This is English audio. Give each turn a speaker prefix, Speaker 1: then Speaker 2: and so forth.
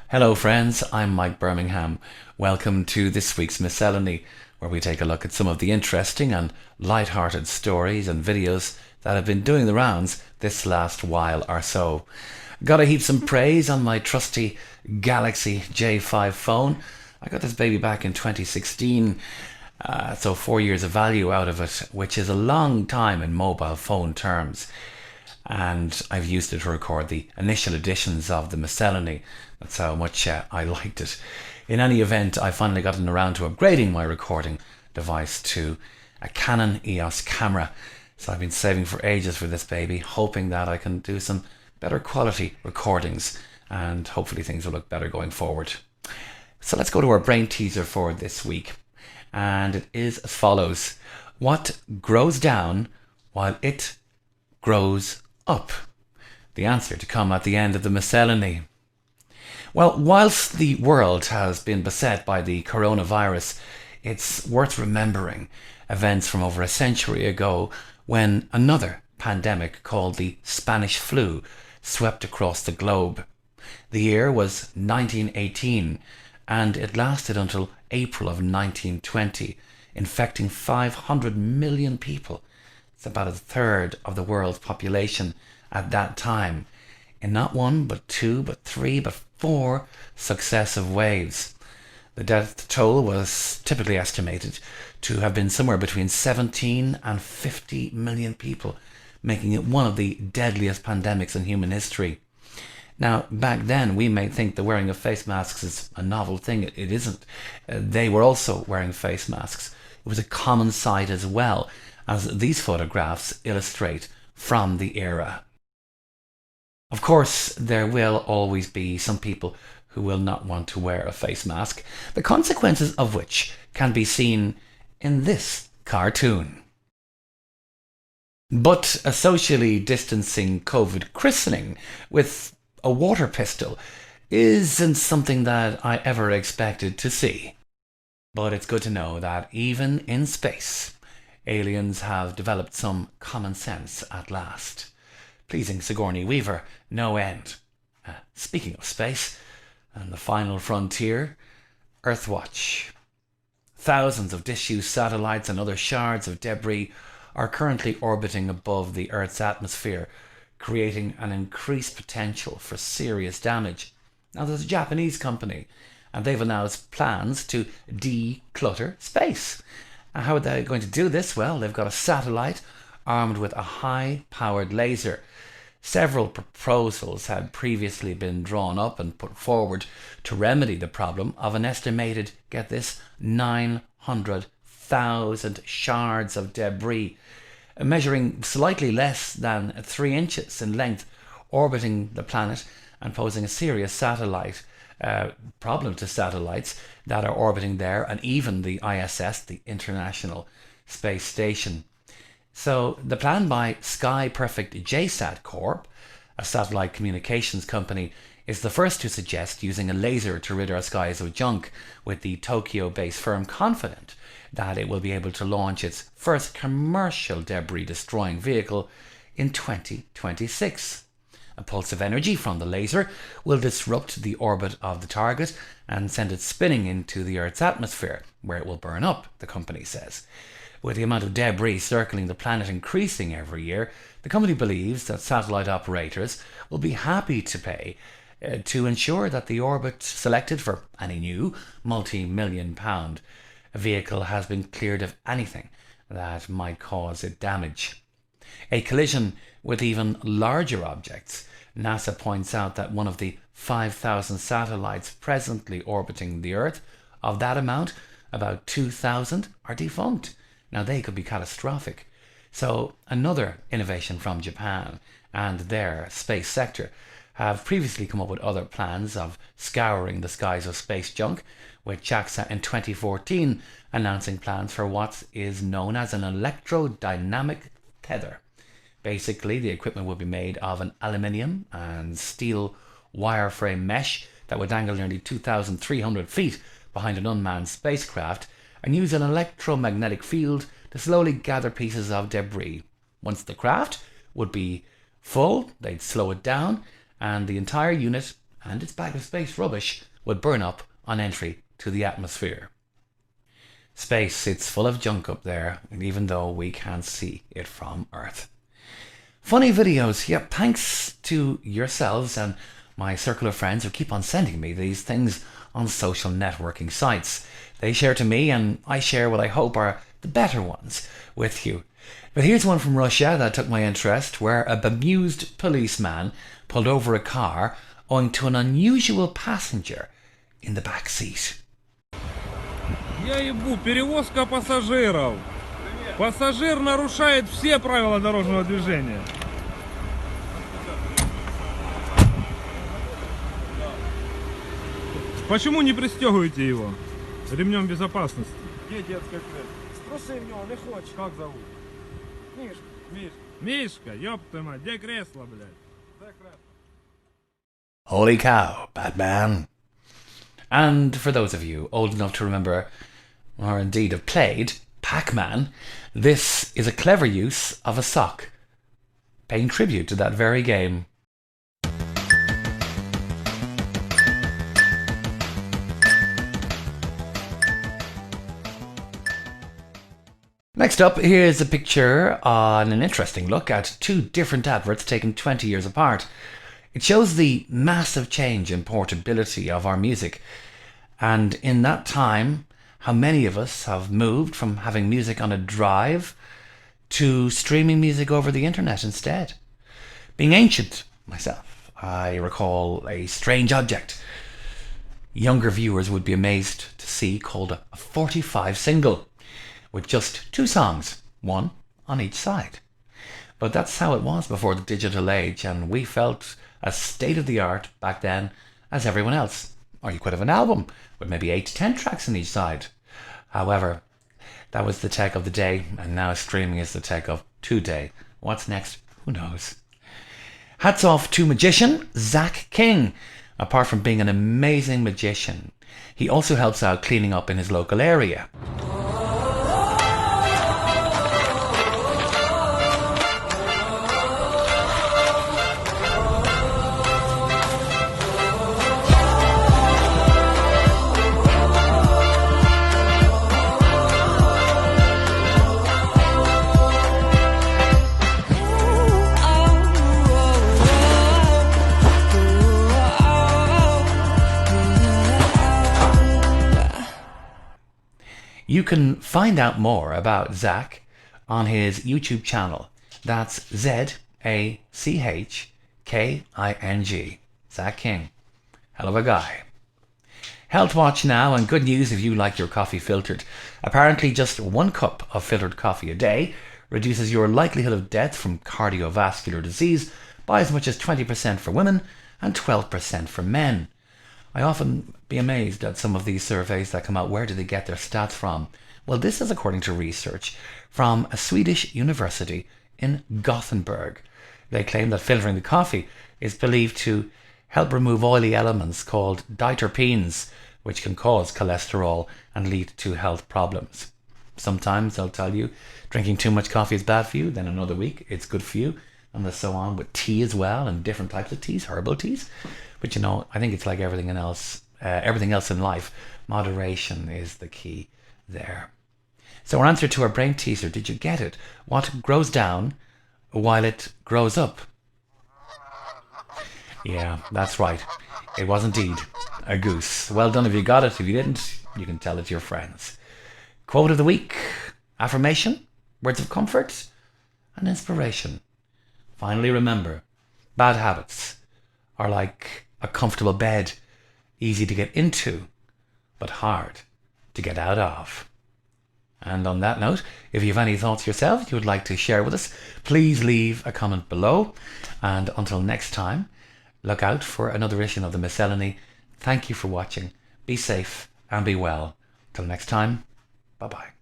Speaker 1: Hello friends, I'm Mike Bermingham. Welcome to this week's Miscellany, where we take a look at some of the interesting and light-hearted stories and videos that have been doing the rounds this last while or so. Gotta heap some praise on my trusty Galaxy J5 phone. I got this baby back in 2016, so 4 years of value out of it, which is a long time in mobile phone terms. And I've used it to record the initial editions of the Miscellany. That's how much I liked it. In any event, I finally gotten around to upgrading my recording device to a Canon EOS camera. So I've been saving for ages for this baby, hoping that I can do some better quality recordings and hopefully things will look better going forward. So let's go to our brain teaser for this week. And it is as follows. What grows down while it grows up? The answer to come at the end of the Miscellany. Well, whilst the world has been beset by the coronavirus, it's worth remembering events from over a century ago when another pandemic called the Spanish flu swept across the globe. The year was 1918 and it lasted until April of 1920, infecting 500 million people. It's about a third of the world's population at that time, in not one, but two, but three, but four successive waves. The death toll was typically estimated to have been somewhere between 17 and 50 million people, making it one of the deadliest pandemics in human history. Now, back then, we may think the wearing of face masks is a novel thing. It isn't. They were also wearing face masks. It was a common sight as well, as these photographs illustrate from the era. Of course, there will always be some people who will not want to wear a face mask, the consequences of which can be seen in this cartoon. But a socially distancing COVID christening with a water pistol isn't something that I ever expected to see. But it's good to know that even in space, aliens have developed some common sense at last. Pleasing Sigourney Weaver, no end. Speaking of space, and the final frontier, Earthwatch. Thousands of disused satellites and other shards of debris are currently orbiting above the Earth's atmosphere, creating an increased potential for serious damage. Now, there's a Japanese company, and they've announced plans to declutter space. How are they going to do this? Well, they've got a satellite armed with a high-powered laser. Several proposals had previously been drawn up and put forward to remedy the problem of an estimated, get this, 900,000 shards of debris, measuring slightly less than 3 inches in length, orbiting the planet and posing a serious satellite problem to satellites that are orbiting there, and even the ISS, the International Space Station. So the plan by Sky Perfect JSAT Corp, a satellite communications company, is the first to suggest using a laser to rid our skies of junk, with the Tokyo-based firm confident that it will be able to launch its first commercial debris-destroying vehicle in 2026. A pulse of energy from the laser will disrupt the orbit of the target and send it spinning into the Earth's atmosphere, where it will burn up, the company says. With the amount of debris circling the planet increasing every year, the company believes that satellite operators will be happy to pay to ensure that the orbit selected for any new multi-million pound vehicle has been cleared of anything that might cause it damage. A collision with even larger objects. NASA points out that one of the 5,000 satellites presently orbiting the Earth, of that amount, about 2,000 are defunct. Now, they could be catastrophic. So another innovation from Japan and their space sector have previously come up with other plans of scouring the skies of space junk, with JAXA in 2014 announcing plans for what is known as an Electrodynamic Feather. Basically, the equipment will be made of an aluminium and steel wireframe mesh that would dangle nearly 2,300 feet behind an unmanned spacecraft and use an electromagnetic field to slowly gather pieces of debris. Once the craft would be full, they'd slow it down, and the entire unit and its bag of space rubbish would burn up on entry to the atmosphere. Space, it's full of junk up there, even though we can't see it from Earth. Funny videos, yeah, thanks to yourselves and my circle of friends who keep on sending me these things on social networking sites. They share to me and I share what I hope are the better ones with you. But here's one from Russia that took my interest, where a bemused policeman pulled over a car owing to an unusual passenger in the back seat.
Speaker 2: Я ебу, перевозка пассажиров. Пассажир нарушает все правила дорожного движения. Почему не пристегиваете его ремнем безопасности?
Speaker 3: Где детская крыша? Спроси в него, не хоче.
Speaker 2: Как зовут?
Speaker 3: Мишка. Мишка.
Speaker 2: Мишка, ёб твою мать, где кресло, блядь?
Speaker 3: Де кресло?
Speaker 1: Holy cow, Batman. And for those of you old enough to remember, or indeed have played, Pac-Man, this is a clever use of a sock, paying tribute to that very game. Next up, here's a picture on an interesting look at two different adverts taken 20 years apart. It shows the massive change in portability of our music, and in that time, how many of us have moved from having music on a drive to streaming music over the internet instead. Being ancient myself, I recall a strange object younger viewers would be amazed to see, called a 45 single, with just 2 songs, one on each side. But that's how it was before the digital age, and we felt as state-of-the-art back then as everyone else. Or you could have an album with maybe 8 to 10 tracks on each side. However, that was the tech of the day, and now streaming is the tech of today. What's next? Who knows? Hats off to magician Zach King. Apart from being an amazing magician, he also helps out cleaning up in his local area. You can find out more about Zach on his YouTube channel. That's Zachking. Zach King. Hell of a guy. Earthwatch now, and good news if you like your coffee filtered. Apparently just 1 cup of filtered coffee a day reduces your likelihood of death from cardiovascular disease by as much as 20% for women and 12% for men. I often be amazed at some of these surveys that come out. Where do they get their stats from? Well, this is according to research from a Swedish university in Gothenburg. They claim that filtering the coffee is believed to help remove oily elements called diterpenes, which can cause cholesterol and lead to health problems. Sometimes they'll tell you drinking too much coffee is bad for you, then another week it's good for you, and so on with tea as well, and different types of teas, herbal teas. But you know, I think it's like everything else in life, moderation is the key there. So our answer to our brain teaser, did you get it? What grows down while it grows up? Yeah, that's right. It was indeed a goose. Well done if you got it. If you didn't, you can tell it to your friends. Quote of the week, affirmation, words of comfort, and inspiration. Finally, remember, bad habits are like a comfortable bed, easy to get into, but hard to get out of. And on that note, if you have any thoughts yourself you would like to share with us, please leave a comment below. And until next time, look out for another issue of the Miscellany. Thank you for watching. Be safe and be well. Till next time, bye-bye.